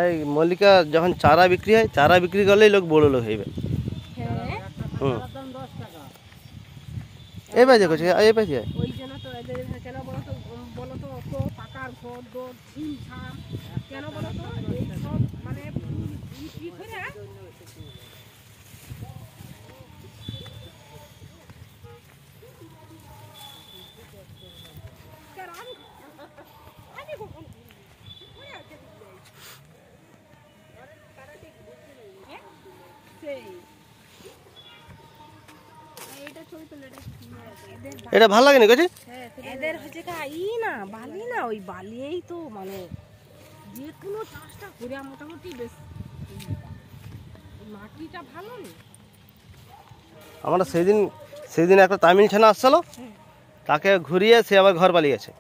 এই মল্লিকা যখন চারা বিক্রি হয়, চারা বিক্রি করলেই লোক বড় লোক হইবে। এই পাই দেখো, এই পাই ওই জন্য তো এদের কেন বলো তো অত টাকার ঘর দর ঝিম ছাম কেন বলো তো এই সব মানে বিক্রি করে এটা ভালো লাগে না কাছে। এদের হচ্ছে না বালি না, ওই বালিয়েই তো মানে যে কোনো চাষটা করে মোটামুটি বেশ মাটিটা ভালো নেই। আমরা সেদিন একটা তামিল ছানা আসছিল, তাকে ঘুরিয়ে সে আবার ঘর পালিয়েছে।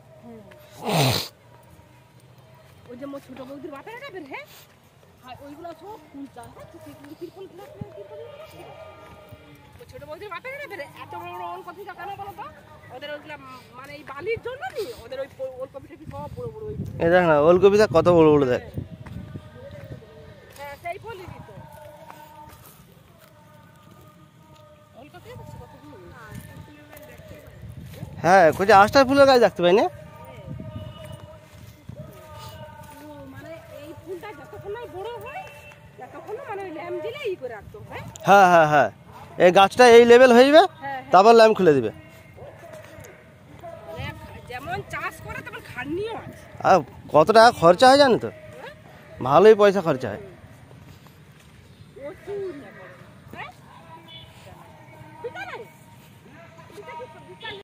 ওই যে মোর ছোট বৌদির বাপের না বের হ্যাঁ ওইগুলো সব ফুল চাষ ছোট বৌদির বাপের না বের এত বড় বড় ওলকপি কেন বলো তো ওদের ওইগুলা মানে এই বালির জন্য নি ওদের ওই ওলকপিটা কি সব বড় বড়। এই দেখ না ওলকপিটা কত বড় বড় দেখ। হ্যাঁ সেই ফলই দিত ওলকপি কত বড়। হ্যাঁ কোচে আষ্টার ফুলের গাছ দেখতে পাই না। মানে এই ফুলটা যতক্ষণ না বড় হয় ততক্ষণ মানে ল্যাম্প দিলে ই করে রাখতো। হ্যাঁ হ্যাঁ হ্যাঁ, এই গাছটা এই লেভেল হয়ে যাবে, তারপর ল্যাম্প খুলে দিবে। যেমন চাষ করে তেমন খাটনিও আছে। আর কত টাকা খরচা হয় জানো তো, ভালোই পয়সা খরচা হয়।